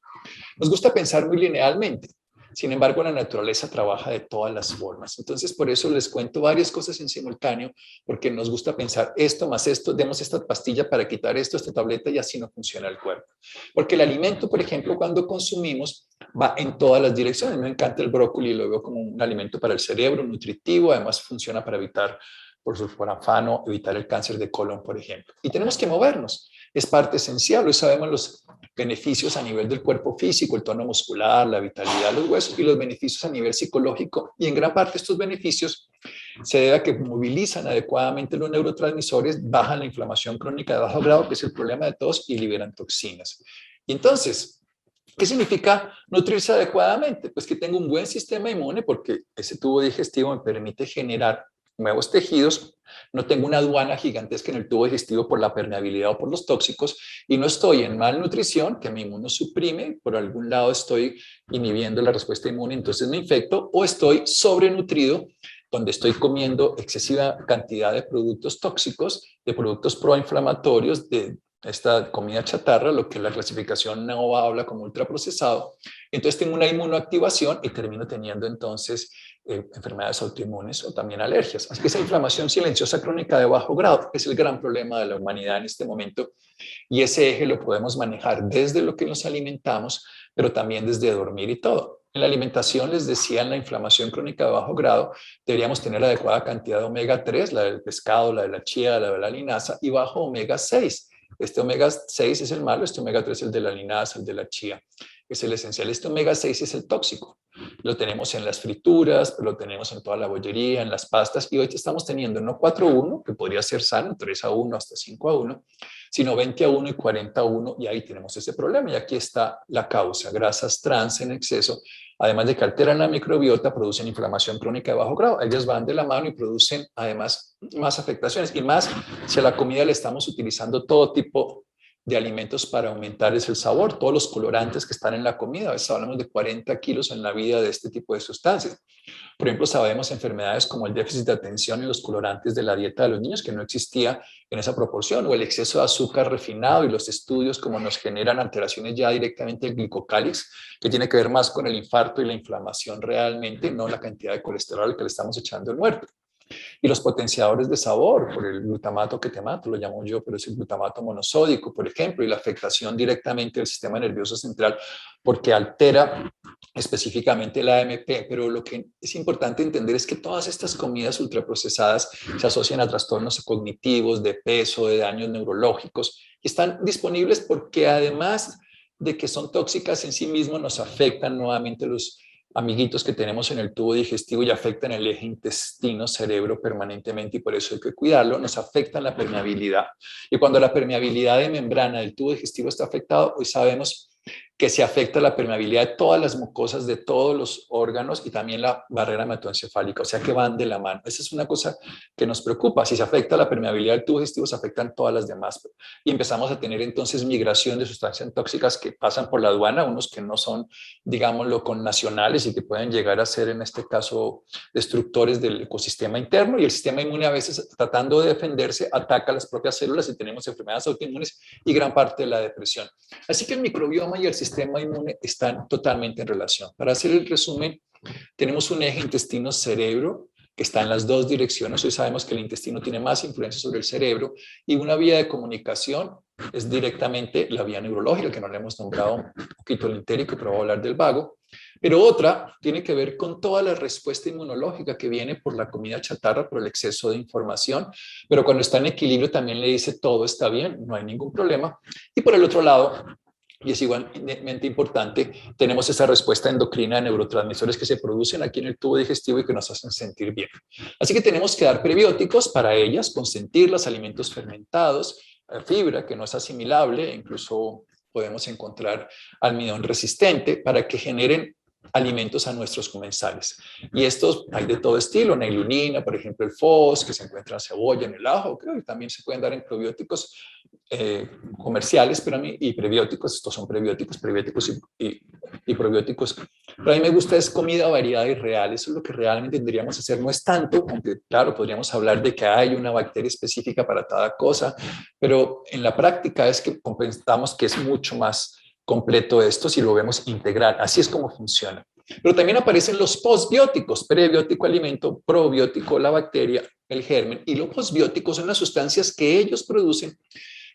Nos gusta pensar muy linealmente. Sin embargo, la naturaleza trabaja de todas las formas. Entonces, por eso les cuento varias cosas en simultáneo, porque nos gusta pensar esto más esto, demos esta pastilla para quitar esto, esta tableta, y así no funciona el cuerpo. Porque el alimento, por ejemplo, cuando consumimos, va en todas las direcciones. Me encanta el brócoli, lo veo como un alimento para el cerebro, nutritivo, además funciona para evitar por sulforafano, evitar el cáncer de colon, por ejemplo. Y tenemos que movernos. Es parte esencial. Hoy sabemos los beneficios a nivel del cuerpo físico, el tono muscular, la vitalidad de los huesos y los beneficios a nivel psicológico. Y en gran parte estos beneficios se debe a que movilizan adecuadamente los neurotransmisores, bajan la inflamación crónica de bajo grado, que es el problema de todos, y liberan toxinas. Y entonces, ¿qué significa nutrirse adecuadamente? Pues que tengo un buen sistema inmune porque ese tubo digestivo me permite generar nuevos tejidos, no tengo una aduana gigantesca en el tubo digestivo por la permeabilidad o por los tóxicos y no estoy en malnutrición que mi inmunosuprime, por algún lado estoy inhibiendo la respuesta inmune, entonces me infecto, o estoy sobrenutrido donde estoy comiendo excesiva cantidad de productos tóxicos, de productos proinflamatorios, de esta comida chatarra, lo que la clasificación NOVA habla como ultraprocesado. Entonces tengo una inmunoactivación y termino teniendo entonces enfermedades autoinmunes o también alergias. Así que esa inflamación silenciosa crónica de bajo grado es el gran problema de la humanidad en este momento y ese eje lo podemos manejar desde lo que nos alimentamos, pero también desde dormir y todo. En la alimentación, les decía, en la inflamación crónica de bajo grado, deberíamos tener la adecuada cantidad de omega 3, la del pescado, la de la chía, la de la linaza, y bajo omega 6. Este omega 6 es el malo, este omega 3 es el de la linaza, el de la chía. Es el esencial. Este omega 6 es el tóxico. Lo tenemos en las frituras, lo tenemos en toda la bollería, en las pastas, y hoy estamos teniendo no 4:1, que podría ser sano, 3:1 hasta 5:1, sino 20:1 y 40:1, y ahí tenemos ese problema. Y aquí está la causa: grasas trans en exceso, además de que alteran la microbiota, producen inflamación crónica de bajo grado. Ellas van de la mano y producen además más afectaciones, y más si a la comida le estamos utilizando todo tipo de alimentos para aumentar el sabor, todos los colorantes que están en la comida. A veces hablamos de 40 kilos en la vida de este tipo de sustancias. Por ejemplo, sabemos enfermedades como el déficit de atención y los colorantes de la dieta de los niños, que no existía en esa proporción, o el exceso de azúcar refinado y los estudios como nos generan alteraciones ya directamente del glicocálix, que tiene que ver más con el infarto y la inflamación realmente, no la cantidad de colesterol que le estamos echando al muerto. Y los potenciadores de sabor, por el glutamato quetamato, lo llamo yo, pero es el glutamato monosódico, por ejemplo, y la afectación directamente del sistema nervioso central porque altera específicamente la AMP, pero lo que es importante entender es que todas estas comidas ultraprocesadas se asocian a trastornos cognitivos, de peso, de daños neurológicos, y están disponibles porque además de que son tóxicas en sí mismos, nos afectan nuevamente los amiguitos que tenemos en el tubo digestivo y afectan el eje intestino-cerebro permanentemente, y por eso hay que cuidarlo. Nos afectan la permeabilidad. Y cuando la permeabilidad de membrana del tubo digestivo está afectado, hoy sabemos que se afecta la permeabilidad de todas las mucosas de todos los órganos y también la barrera hematoencefálica, o sea que van de la mano. Esa es una cosa que nos preocupa. Si se afecta la permeabilidad del tubo digestivo, se afectan todas las demás. Y empezamos a tener entonces migración de sustancias tóxicas que pasan por la aduana, unos que no son, digámoslo, connacionales y que pueden llegar a ser, en este caso, destructores del ecosistema interno, y el sistema inmune a veces, tratando de defenderse, ataca las propias células y tenemos enfermedades autoinmunes y gran parte de la depresión. Así que el microbioma y el sistema inmune están totalmente en relación. Para hacer el resumen, tenemos un eje intestino-cerebro que está en las dos direcciones. Hoy sabemos que el intestino tiene más influencia sobre el cerebro, y una vía de comunicación es directamente la vía neurológica, que no le hemos nombrado un poquito el entérico, pero voy a hablar del vago. Pero otra tiene que ver con toda la respuesta inmunológica que viene por la comida chatarra, por el exceso de información, pero cuando está en equilibrio también le dice todo está bien, no hay ningún problema. Y por el otro lado, y es igualmente importante, tenemos esa respuesta endocrina de neurotransmisores que se producen aquí en el tubo digestivo y que nos hacen sentir bien. Así que tenemos que dar prebióticos para ellas, consentirlas, alimentos fermentados, fibra que no es asimilable, incluso podemos encontrar almidón resistente para que generen alimentos a nuestros comensales. Y estos hay de todo estilo, nailunina, por ejemplo, el FOS, que se encuentra en cebolla, en el ajo, creo que también se pueden dar en probióticos comerciales, pero a mí, y prebióticos, estos son prebióticos y probióticos. Pero a mí me gusta es comida variada y real, eso es lo que realmente tendríamos que hacer, no es tanto, aunque claro, podríamos hablar de que hay una bacteria específica para cada cosa, pero en la práctica es que compensamos que es mucho más completo esto si lo vemos integral. Así es como funciona. Pero también aparecen los postbióticos, prebiótico, alimento, probiótico, la bacteria, el germen, y los postbióticos son las sustancias que ellos producen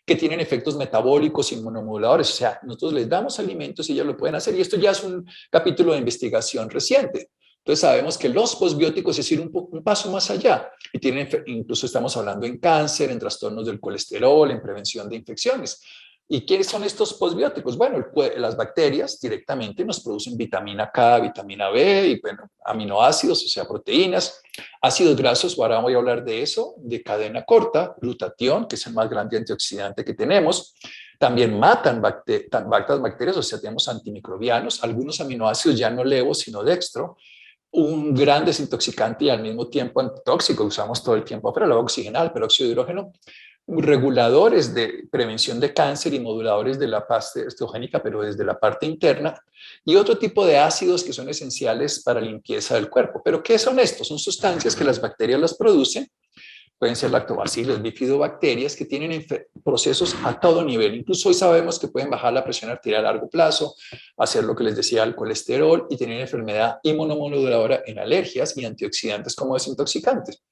que tienen efectos metabólicos, inmunomoduladores. O sea, nosotros les damos alimentos y ellos lo pueden hacer, y esto ya es un capítulo de investigación reciente. Entonces sabemos que los postbióticos es ir un paso más allá, y tienen, incluso estamos hablando en cáncer, en trastornos del colesterol, en prevención de infecciones. ¿Y quiénes son estos postbióticos? Bueno, las bacterias directamente nos producen vitamina K, vitamina B y bueno, aminoácidos, o sea, proteínas, ácidos grasos, ahora voy a hablar de eso, de cadena corta, glutatión, que es el más grande antioxidante que tenemos. También matan bacterias, o sea, tenemos antimicrobianos, algunos aminoácidos ya no levo, sino dextro, un gran desintoxicante y al mismo tiempo antitóxico, usamos todo el tiempo afuera, el agua oxigenal, peróxido de hidrógeno, reguladores de prevención de cáncer y moduladores de la pasta estrogénica, pero desde la parte interna, y otro tipo de ácidos que son esenciales para limpieza del cuerpo. ¿Pero qué son estos? Son sustancias que las bacterias las producen, pueden ser lactobacilos, bifidobacterias, que tienen procesos a todo nivel. Incluso hoy sabemos que pueden bajar la presión arterial a largo plazo, hacer lo que les decía, el colesterol, y tener enfermedad inmunomoduladora en alergias y antioxidantes como desintoxicantes.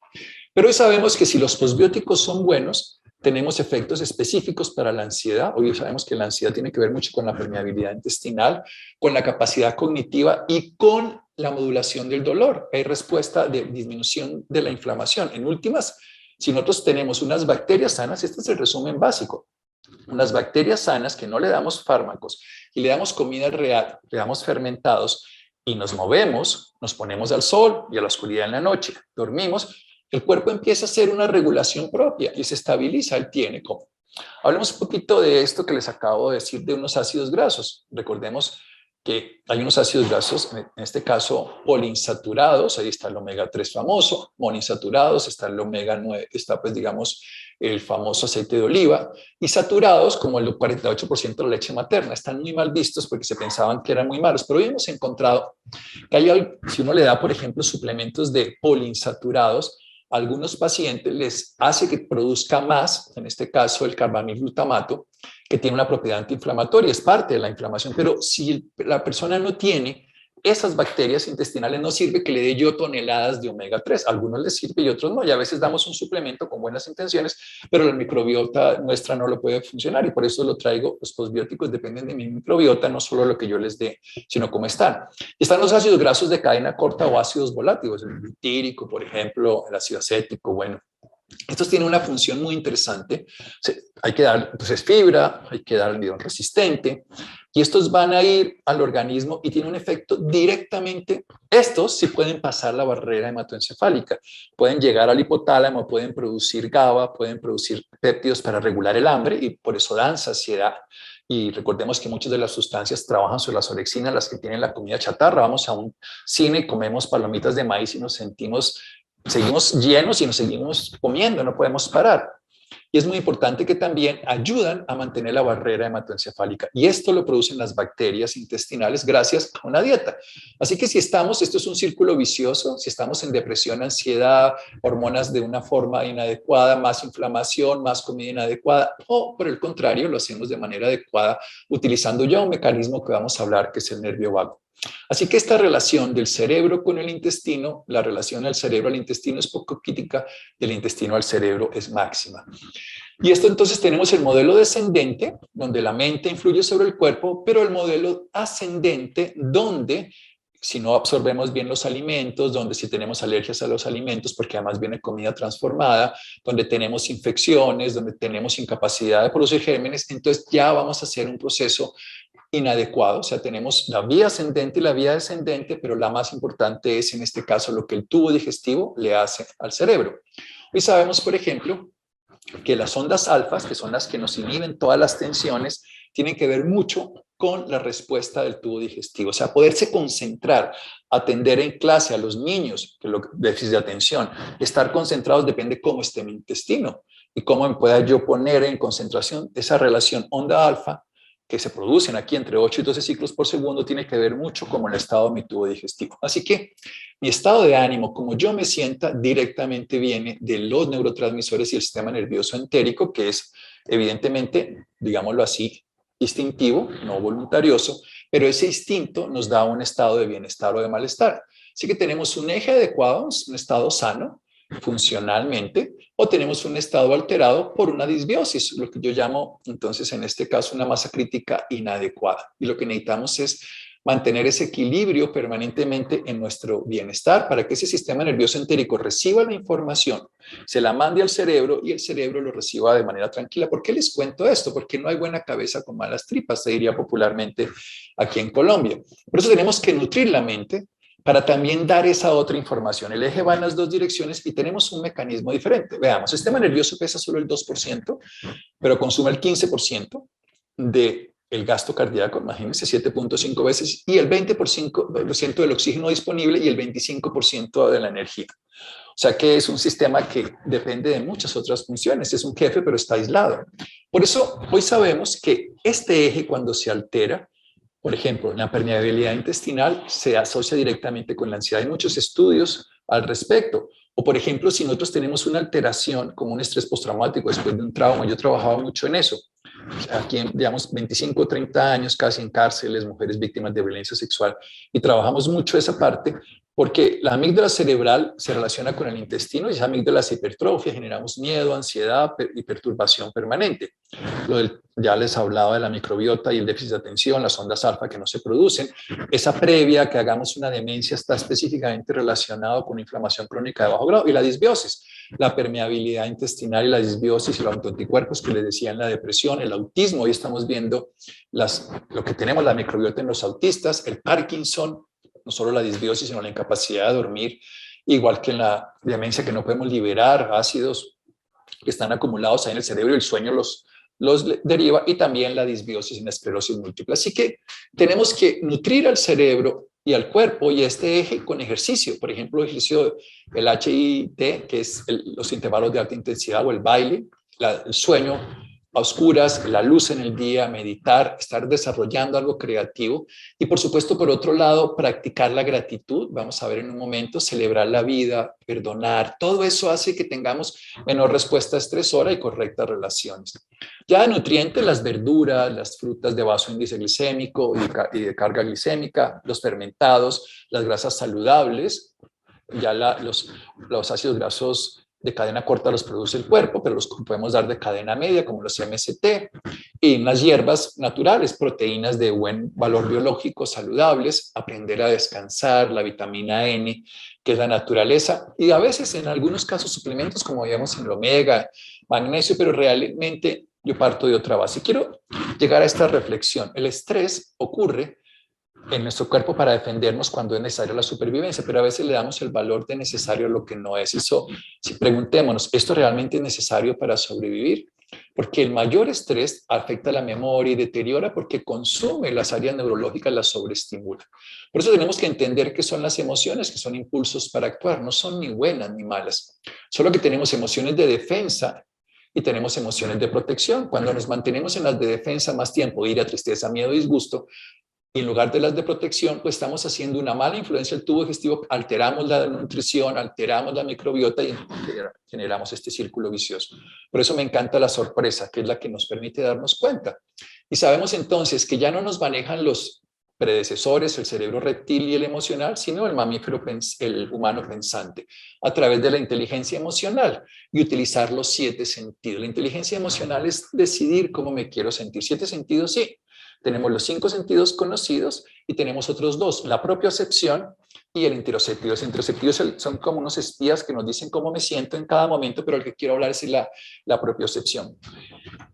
Pero hoy sabemos que si los posbióticos son buenos, tenemos efectos específicos para la ansiedad. Hoy sabemos que la ansiedad tiene que ver mucho con la permeabilidad intestinal, con la capacidad cognitiva y con la modulación del dolor. Hay respuesta de disminución de la inflamación. En últimas, si nosotros tenemos unas bacterias sanas, este es el resumen básico, unas bacterias sanas que no le damos fármacos y le damos comida real, le damos fermentados y nos movemos, nos ponemos al sol y a la oscuridad en la noche, dormimos, el cuerpo empieza a hacer una regulación propia y se estabiliza. Él tiene como. Hablemos un poquito de esto que les acabo de decir de unos ácidos grasos. Recordemos que hay unos ácidos grasos, en este caso poliinsaturados, ahí está el omega 3 famoso, monoinsaturados, está el omega 9, está pues digamos el famoso aceite de oliva, y saturados como el 48% de la leche materna. Están muy mal vistos porque se pensaban que eran muy malos, pero hoy hemos encontrado que si uno le da, por ejemplo, suplementos de poliinsaturados, a algunos pacientes les hace que produzca más, en este caso el carbamilglutamato, que tiene una propiedad antiinflamatoria, es parte de la inflamación, pero si la persona no tiene esas bacterias intestinales, no sirve que le dé yo toneladas de omega 3, a algunos les sirve y otros no, y a veces damos un suplemento con buenas intenciones, pero la microbiota nuestra no lo puede funcionar, y por eso lo traigo. Los postbióticos dependen de mi microbiota, no solo lo que yo les dé, sino cómo están. Están los ácidos grasos de cadena corta o ácidos volátiles, el butírico, por ejemplo, el ácido acético, bueno. Estos tienen una función muy interesante. Hay que dar entonces fibra, hay que dar almidón resistente, y estos van a ir al organismo y tienen un efecto directamente. Estos sí pueden pasar la barrera hematoencefálica, pueden llegar al hipotálamo, pueden producir GABA, pueden producir péptidos para regular el hambre y por eso dan saciedad. y recordemos que muchas de las sustancias trabajan sobre las orexinas, las que tienen la comida chatarra. Vamos a un cine y comemos palomitas de maíz y nos sentimos, seguimos llenos y nos seguimos comiendo, no podemos parar. Y es muy importante que también ayudan a mantener la barrera hematoencefálica. Y esto lo producen las bacterias intestinales gracias a una dieta. Así que si estamos, esto es un círculo vicioso, si estamos en depresión, ansiedad, hormonas de una forma inadecuada, más inflamación, más comida inadecuada, o por el contrario, lo hacemos de manera adecuada, utilizando ya un mecanismo que vamos a hablar, que es el nervio vago. Así que esta relación del cerebro con el intestino, la relación del cerebro al intestino es poco crítica, del intestino al cerebro es máxima. Y esto entonces tenemos el modelo descendente, donde la mente influye sobre el cuerpo, pero el modelo ascendente, donde si no absorbemos bien los alimentos, donde si tenemos alergias a los alimentos, porque además viene comida transformada, donde tenemos infecciones, donde tenemos incapacidad de producir gérmenes, entonces ya vamos a hacer un proceso inadecuado. O sea, tenemos la vía ascendente y la vía descendente, pero la más importante es en este caso lo que el tubo digestivo le hace al cerebro. Hoy sabemos, por ejemplo, que las ondas alfas, que son las que nos inhiben todas las tensiones, tienen que ver mucho con la respuesta del tubo digestivo. O sea, poderse concentrar, atender en clase a los niños, que es lo que déficit de atención, estar concentrados depende cómo esté mi intestino y cómo me pueda yo poner en concentración. Esa relación onda alfa que se producen aquí entre 8 y 12 ciclos por segundo tiene que ver mucho con el estado de mi tubo digestivo. Así que mi estado de ánimo, como yo me sienta, directamente viene de los neurotransmisores y el sistema nervioso entérico, que es evidentemente, digámoslo así, instintivo, no voluntarioso, pero ese instinto nos da un estado de bienestar o de malestar. Así que tenemos un eje adecuado, un estado sano, funcionalmente, o tenemos un estado alterado por una disbiosis, lo que yo llamo entonces en este caso una masa crítica inadecuada. Y lo que necesitamos es mantener ese equilibrio permanentemente en nuestro bienestar para que ese sistema nervioso entérico reciba la información, se la mande al cerebro y el cerebro lo reciba de manera tranquila. ¿Por qué les cuento esto? Porque no hay buena cabeza con malas tripas, se diría popularmente aquí en Colombia. Por eso tenemos que nutrir la mente para también dar esa otra información. El eje va en las dos direcciones y tenemos un mecanismo diferente. Veamos, el sistema nervioso pesa solo el 2%, pero consume el 15% del gasto cardíaco, imagínense, 7.5 veces, y el 20% del oxígeno disponible y el 25% de la energía. O sea que es un sistema que depende de muchas otras funciones, es un jefe, pero está aislado. Por eso hoy sabemos que este eje, cuando se altera, por ejemplo, la permeabilidad intestinal se asocia directamente con la ansiedad. Hay muchos estudios al respecto. O, por ejemplo, si nosotros tenemos una alteración como un estrés postraumático después de un trauma, yo trabajaba mucho en eso. Aquí, digamos, 25 o 30 años casi en cárceles, mujeres víctimas de violencia sexual, y trabajamos mucho esa parte porque la amígdala cerebral se relaciona con el intestino y esa amígdala se hipertrofia, generamos miedo, ansiedad y perturbación permanente. Ya les hablaba de la microbiota y el déficit de atención, las ondas alfa que no se producen. Esa previa a que hagamos una demencia está específicamente relacionado con inflamación crónica de bajo grado y la disbiosis, la permeabilidad intestinal y la disbiosis y los anticuerpos que les decía en la depresión, el autismo. Hoy estamos viendo lo que tenemos la microbiota en los autistas, el Parkinson, no solo la disbiosis, sino la incapacidad de dormir, igual que en la demencia que no podemos liberar ácidos que están acumulados ahí en el cerebro y el sueño los deriva, y también la disbiosis en la esclerosis múltiple. Así que tenemos que nutrir al cerebro y al cuerpo y este eje con ejercicio. Por ejemplo, el ejercicio, el HIIT, que es los intervalos de alta intensidad o el baile, el sueño a oscuras, la luz en el día, meditar, estar desarrollando algo creativo y, por supuesto, por otro lado, practicar la gratitud. Vamos a ver en un momento, celebrar la vida, perdonar. Todo eso hace que tengamos menor respuesta estresora y correctas relaciones. Ya de nutrientes, las verduras, las frutas de bajo índice glicémico y de carga glicémica, los fermentados, las grasas saludables, ya los ácidos grasos de cadena corta los produce el cuerpo, pero los podemos dar de cadena media, como los MST, y unas hierbas naturales, proteínas de buen valor biológico, saludables, aprender a descansar, la vitamina N, que es la naturaleza, y a veces en algunos casos suplementos, como veíamos en el omega, magnesio, pero realmente yo parto de otra base. Quiero llegar a esta reflexión. El estrés ocurre en nuestro cuerpo para defendernos cuando es necesaria la supervivencia, pero a veces le damos el valor de necesario a lo que no es. Eso, si preguntémonos, ¿esto realmente es necesario para sobrevivir? porque el mayor estrés afecta la memoria y deteriora porque consume las áreas neurológicas, las sobreestimula. Por eso tenemos que entender qué son las emociones, que son impulsos para actuar, no son ni buenas ni malas, solo que tenemos emociones de defensa y tenemos emociones de protección. Cuando nos mantenemos en las de defensa más tiempo, ira, tristeza, miedo, disgusto, y en lugar de las de protección, pues estamos haciendo una mala influencia al tubo digestivo, alteramos la nutrición, alteramos la microbiota y generamos este círculo vicioso. Por eso me encanta la sorpresa, que es la que nos permite darnos cuenta. Y sabemos entonces que ya no nos manejan los predecesores, el cerebro reptil y el emocional, sino el mamífero, el humano pensante, a través de la inteligencia emocional y utilizar los 7 sentidos. La inteligencia emocional es decidir cómo me quiero sentir. 7 sentidos, sí. Tenemos los 5 sentidos conocidos y tenemos otros 2, la propiocepción y el interoceptivo. Los interoceptivos son como unos espías que nos dicen cómo me siento en cada momento, pero el que quiero hablar es la propiocepción,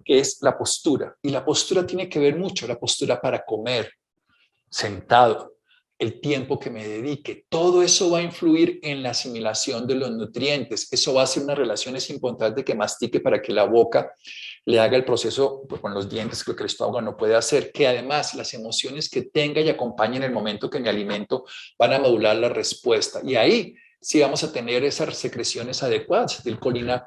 que es la postura. Y la postura tiene que ver mucho, la postura para comer, sentado, el tiempo que me dedique, todo eso va a influir en la asimilación de los nutrientes. Eso va a hacer unas relaciones importantes que mastique para que la boca le haga el proceso pues, con los dientes, lo que el estómago no puede hacer, que además las emociones que tenga y acompañe en el momento que me alimento van a modular la respuesta. Y ahí sí vamos a tener esas secreciones adecuadas, de colina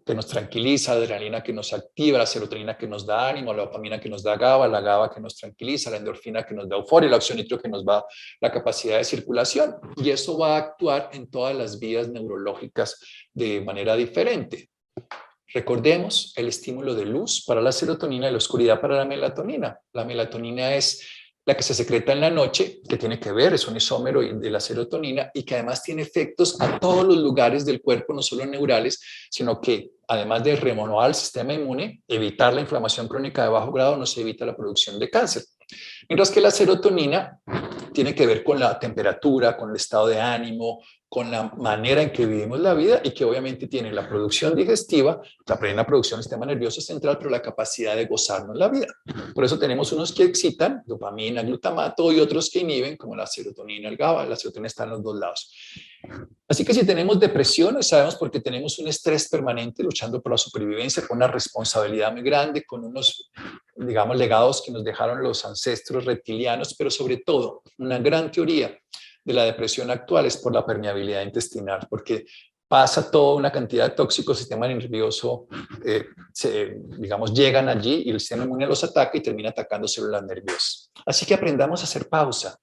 que nos tranquiliza, la adrenalina que nos activa, la serotonina que nos da ánimo, la dopamina que nos da GABA, la GABA que nos tranquiliza, la endorfina que nos da euforia, el óxido nítrico que nos da la capacidad de circulación. Y eso va a actuar en todas las vías neurológicas de manera diferente. Recordemos el estímulo de luz para la serotonina y la oscuridad para la melatonina. La melatonina es la que se secreta en la noche, que tiene que ver, es un isómero de la serotonina y que además tiene efectos a todos los lugares del cuerpo, no solo neurales, sino que además de renovar el sistema inmune, evitar la inflamación crónica de bajo grado, nos evita la producción de cáncer. Mientras que la serotonina tiene que ver con la temperatura, con el estado de ánimo, con la manera en que vivimos la vida y que obviamente tiene la producción digestiva, la plena producción del sistema nervioso central, pero la capacidad de gozarnos la vida. Por eso tenemos unos que excitan, dopamina, glutamato, y otros que inhiben, como la serotonina, el GABA. La serotonina está en los dos lados. Así que si tenemos depresión, sabemos porque tenemos un estrés permanente luchando por la supervivencia, con una responsabilidad muy grande, con unos, digamos, legados que nos dejaron los ancestros reptilianos, pero sobre todo una gran teoría de la depresión actual es por la permeabilidad intestinal, porque pasa toda una cantidad de tóxicos, sistema nervioso, digamos, llegan allí y el sistema inmune los ataca y termina atacando células nerviosas. Así que aprendamos a hacer pausa,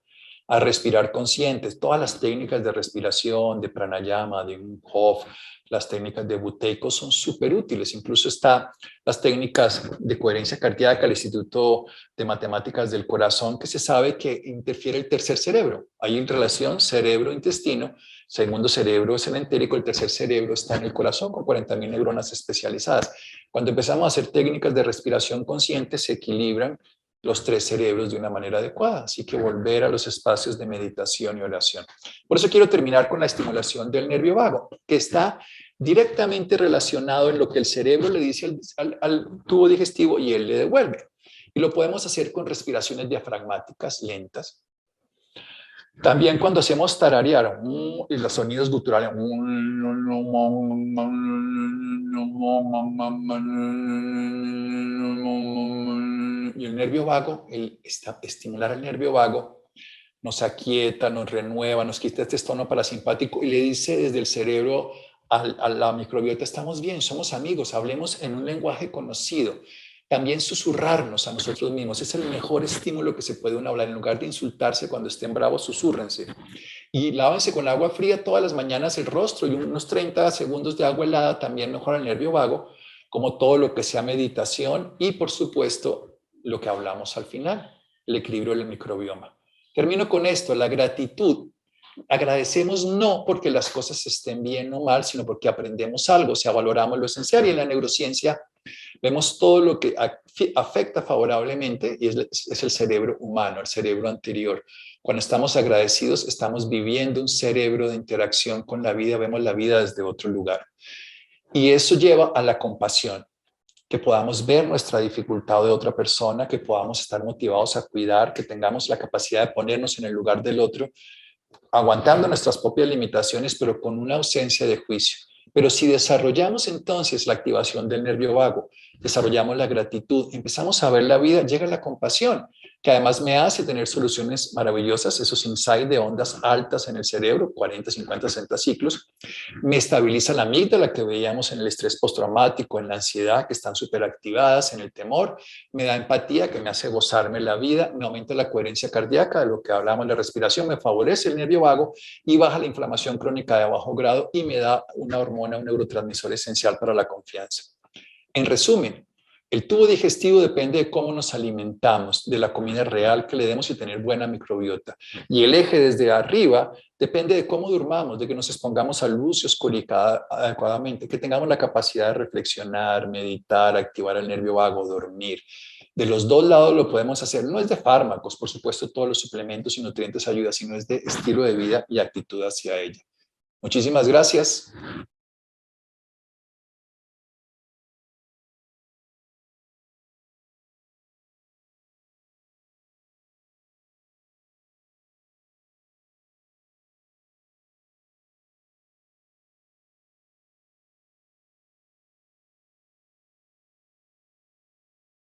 a respirar conscientes. Todas las técnicas de respiración, de pranayama, de Wim Hof, las técnicas de buteyko son súper útiles. Incluso están las técnicas de coherencia cardíaca, el Instituto de Matemáticas del Corazón, que se sabe que interfiere el tercer cerebro. Hay en relación cerebro-intestino. El segundo cerebro es el entérico, el tercer cerebro está en el corazón con 40.000 neuronas especializadas. Cuando empezamos a hacer técnicas de respiración consciente, se equilibran los 3 cerebros de una manera adecuada. Así que volver a los espacios de meditación y oración. Por eso quiero terminar con la estimulación del nervio vago, que está directamente relacionado en lo que el cerebro le dice al tubo digestivo y él le devuelve. Y lo podemos hacer con respiraciones diafragmáticas lentas. También cuando hacemos tararear y los sonidos guturales, y el nervio vago, estimular el nervio vago, nos aquieta, nos renueva, nos quita este tono parasimpático y le dice desde el cerebro a la microbiota, estamos bien, somos amigos, hablemos en un lenguaje conocido. También susurrarnos a nosotros mismos es el mejor estímulo que se puede uno hablar. En lugar de insultarse cuando estén bravos, susúrrense. Y lávense con agua fría todas las mañanas el rostro y unos 30 segundos de agua helada también mejora el nervio vago, como todo lo que sea meditación y, por supuesto, lo que hablamos al final, el equilibrio del microbioma. Termino con esto, la gratitud. Agradecemos no porque las cosas estén bien o mal, sino porque aprendemos algo, o sea, valoramos lo esencial. Y en la neurociencia vemos todo lo que afecta favorablemente y es el cerebro humano, el cerebro anterior. Cuando estamos agradecidos, estamos viviendo un cerebro de interacción con la vida, vemos la vida desde otro lugar. Y eso lleva a la compasión, que podamos ver nuestra dificultad de otra persona, que podamos estar motivados a cuidar, que tengamos la capacidad de ponernos en el lugar del otro, aguantando nuestras propias limitaciones, pero con una ausencia de juicio. Pero si desarrollamos entonces la activación del nervio vago, desarrollamos la gratitud, empezamos a ver la vida, llega la compasión, que además me hace tener soluciones maravillosas, esos insights de ondas altas en el cerebro, 40, 50, 60 ciclos, me estabiliza la amígdala que veíamos en el estrés postraumático, en la ansiedad, que están súper activadas, en el temor, me da empatía, que me hace gozarme la vida, me aumenta la coherencia cardíaca, de lo que hablamos, la respiración, me favorece el nervio vago y baja la inflamación crónica de bajo grado y me da una hormona, un neurotransmisor esencial para la confianza. En resumen, el tubo digestivo depende de cómo nos alimentamos, de la comida real que le demos y tener buena microbiota. Y el eje desde arriba depende de cómo durmamos, de que nos expongamos a luz y oscuridad adecuadamente, que tengamos la capacidad de reflexionar, meditar, activar el nervio vago, dormir. De los dos lados lo podemos hacer. No es de fármacos, por supuesto, todos los suplementos y nutrientes ayudan, sino es de estilo de vida y actitud hacia ella. Muchísimas gracias.